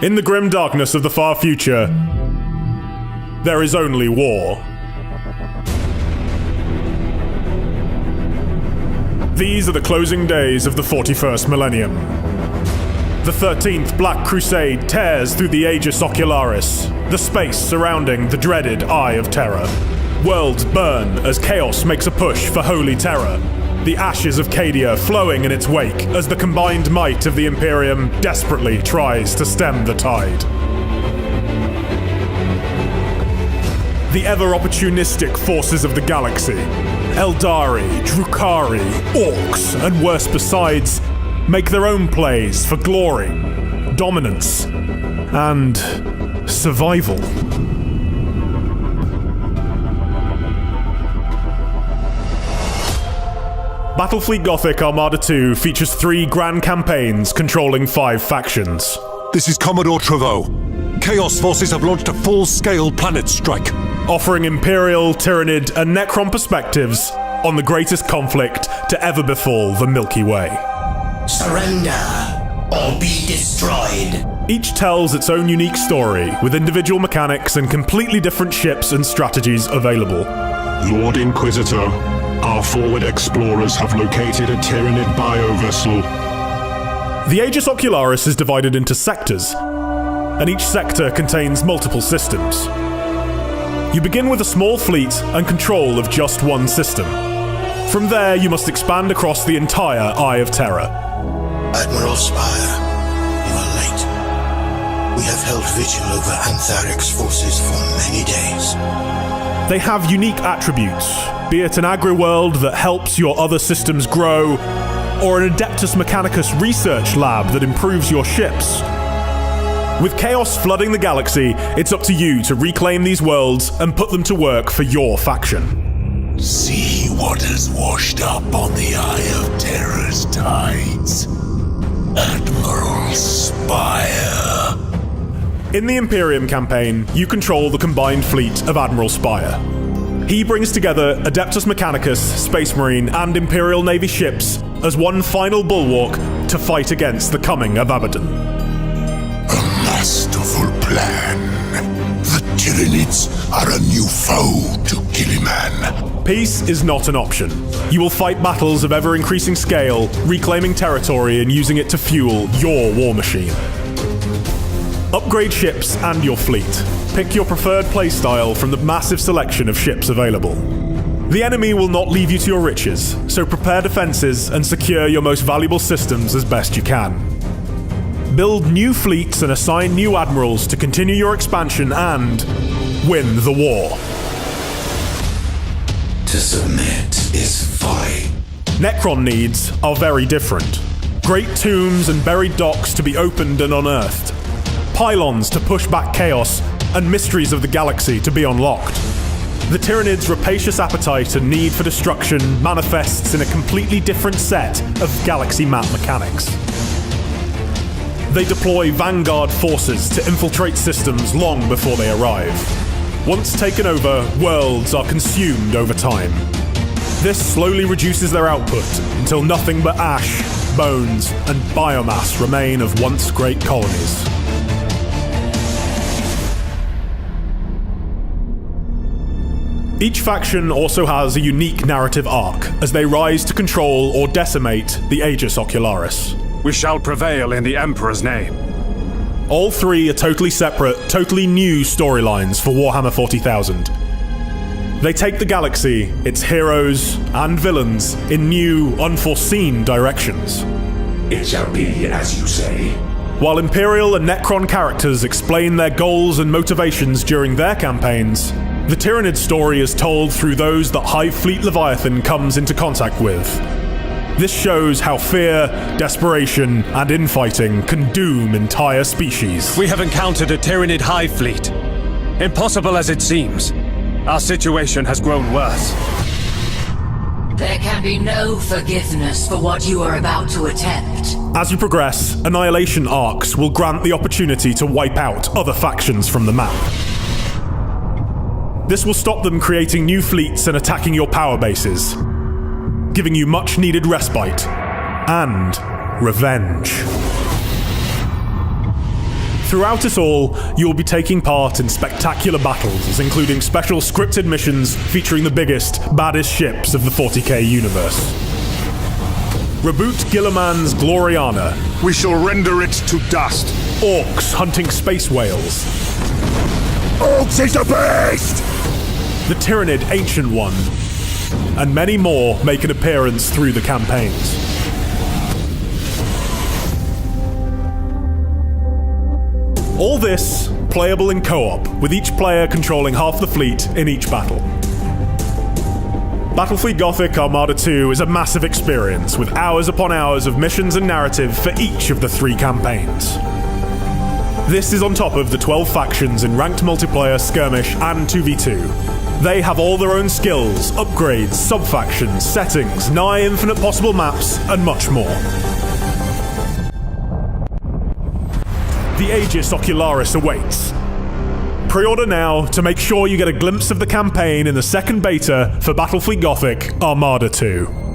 In the grim darkness of the far future, there is only war. These are the closing days of the 41st millennium. The 13th Black Crusade tears through the Aegis Ocularis, the space surrounding the dreaded Eye of Terror. Worlds burn as chaos makes a push for holy terror, the ashes of Cadia flowing in its wake as the combined might of the Imperium desperately tries to stem the tide. The ever-opportunistic forces of the galaxy, Eldari, Drukhari, Orcs, and worse besides, make their own plays for glory, dominance, and survival. Battlefleet Gothic Armada 2 features 3 grand campaigns controlling 5 factions. This is Commodore Treveau. Chaos forces have launched a full-scale planet strike, offering Imperial, Tyranid, and Necron perspectives on the greatest conflict to ever befall the Milky Way. Surrender, or be destroyed. Each tells its own unique story, with individual mechanics and completely different ships and strategies available. Lord Inquisitor, our forward explorers have located a Tyranid biovessel. The Aegis Ocularis is divided into sectors, and each sector contains multiple systems. You begin with a small fleet and control of just one system. From there, you must expand across the entire Eye of Terror. Admiral Spire, you are late. We have held vigil over Antharic's forces for many days. They have unique attributes, be it an agri-world that helps your other systems grow, or an Adeptus Mechanicus research lab that improves your ships. With chaos flooding the galaxy, it's up to you to reclaim these worlds and put them to work for your faction. See what has washed up on the Eye of Terror's tides. Admiral Spire. In the Imperium campaign, you control the combined fleet of Admiral Spire. He brings together Adeptus Mechanicus, Space Marine, and Imperial Navy ships as one final bulwark to fight against the coming of Abaddon. A masterful plan. The Tyranids are a new foe to Gilliman. Peace is not an option. You will fight battles of ever-increasing scale, reclaiming territory and using it to fuel your war machine. Upgrade ships and your fleet. Pick your preferred playstyle from the massive selection of ships available. The enemy will not leave you to your riches, so prepare defenses and secure your most valuable systems as best you can. Build new fleets and assign new admirals to continue your expansion and win the war. To submit is folly. Necron needs are very different. Great tombs and buried docks to be opened and unearthed. Pylons to push back chaos, and mysteries of the galaxy to be unlocked. The Tyranids' rapacious appetite and need for destruction manifests in a completely different set of galaxy map mechanics. They deploy vanguard forces to infiltrate systems long before they arrive. Once taken over, worlds are consumed over time. This slowly reduces their output until nothing but ash, bones, and biomass remain of once great colonies. Each faction also has a unique narrative arc as they rise to control or decimate the Aegis Ocularis. We shall prevail in the Emperor's name. All 3 are totally separate, totally new storylines for Warhammer 40,000. They take the galaxy, its heroes and villains, in new, unforeseen directions. It shall be as you say. While Imperial and Necron characters explain their goals and motivations during their campaigns, the Tyranid story is told through those that Hive Fleet Leviathan comes into contact with. This shows how fear, desperation, and infighting can doom entire species. We have encountered a Tyranid hive fleet. Impossible as it seems, our situation has grown worse. There can be no forgiveness for what you are about to attempt. As you progress, Annihilation arcs will grant the opportunity to wipe out other factions from the map. This will stop them creating new fleets and attacking your power bases, giving you much needed respite and revenge. Throughout it all, you will be taking part in spectacular battles, including special scripted missions featuring the biggest, baddest ships of the 40k universe. Reboot Gilliman's Gloriana. We shall render it to dust. Orcs hunting space whales. Orcs is the best! The Tyrannid Ancient One. And many more make an appearance through the campaigns. All this playable in co-op, with each player controlling half the fleet in each battle. Battlefleet Gothic Armada 2 is a massive experience, with hours upon hours of missions and narrative for each of the 3 campaigns. This is on top of the 12 factions in ranked multiplayer, skirmish, and 2v2. They have all their own skills, upgrades, sub-factions, settings, nigh infinite possible maps, and much more. The Aegis Ocularis awaits. Pre-order now to make sure you get a glimpse of the campaign in the second beta for Battlefleet Gothic Armada 2.